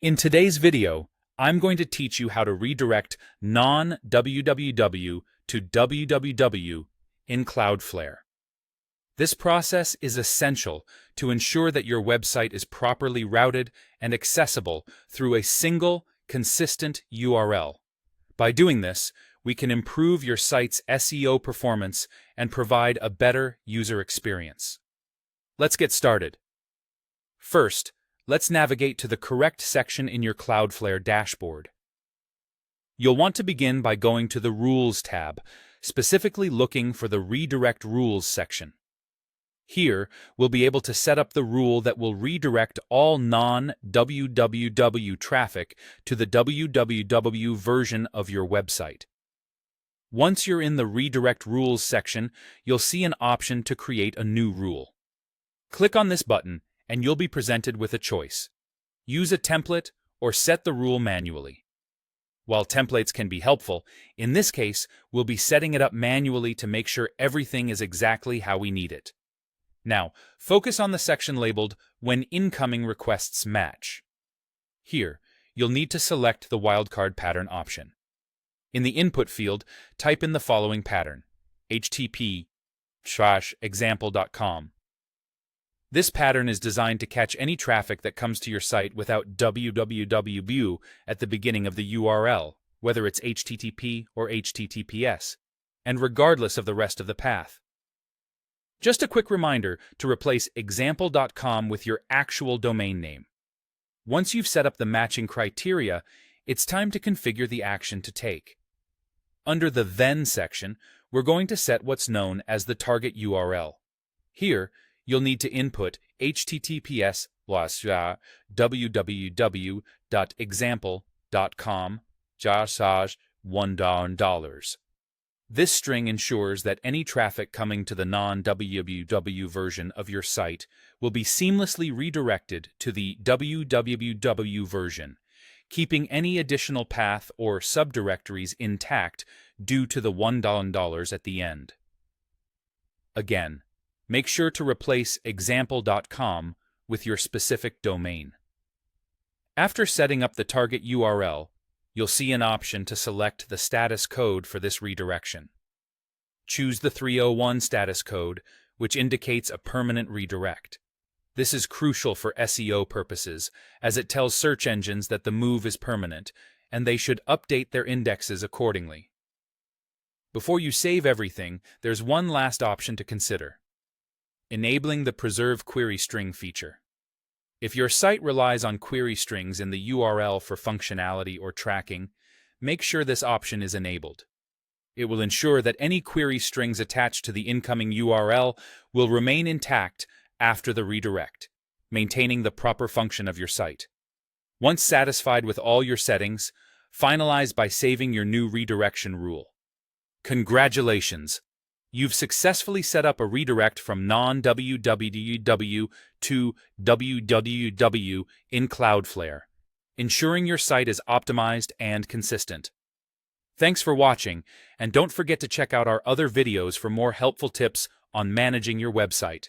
In today's video, I'm going to teach you how to redirect non-www to www in Cloudflare. This process is essential to ensure that your website is properly routed and accessible through a single, consistent URL. By doing this, we can improve your site's SEO performance and provide a better user experience. Let's get started. First, let's navigate to the correct section in your Cloudflare dashboard. You'll want to begin by going to the Rules tab, specifically looking for the Redirect Rules section. Here, we'll be able to set up the rule that will redirect all non-www traffic to the www version of your website. Once you're in the Redirect Rules section, you'll see an option to create a new rule. Click on this button, and you'll be presented with a choice. Use a template or set the rule manually. While templates can be helpful, in this case, we'll be setting it up manually to make sure everything is exactly how we need it. Now, focus on the section labeled When Incoming Requests Match. Here, you'll need to select the wildcard pattern option. In the input field, type in the following pattern, http:/example.com. This pattern is designed to catch any traffic that comes to your site without www at the beginning of the URL, whether it's HTTP or HTTPS, and regardless of the rest of the path. Just a quick reminder to replace example.com with your actual domain name. Once you've set up the matching criteria, it's time to configure the action to take. Under the Then section, we're going to set what's known as the target URL. Here, you'll need to input https://www.example.com/$1. This string ensures that any traffic coming to the non-www version of your site will be seamlessly redirected to the www version, keeping any additional path or subdirectories intact due to the $1 at the end. Again, make sure to replace example.com with your specific domain. After setting up the target URL, you'll see an option to select the status code for this redirection. Choose the 301 status code, which indicates a permanent redirect. This is crucial for SEO purposes, as it tells search engines that the move is permanent, and they should update their indexes accordingly. Before you save everything, there's one last option to consider: enabling the Preserve Query String feature. If your site relies on query strings in the URL for functionality or tracking, make sure this option is enabled. It will ensure that any query strings attached to the incoming URL will remain intact after the redirect, maintaining the proper function of your site. Once satisfied with all your settings, finalize by saving your new redirection rule. Congratulations! You've successfully set up a redirect from non-www to www in Cloudflare, ensuring your site is optimized and consistent. Thanks for watching, and don't forget to check out our other videos for more helpful tips on managing your website.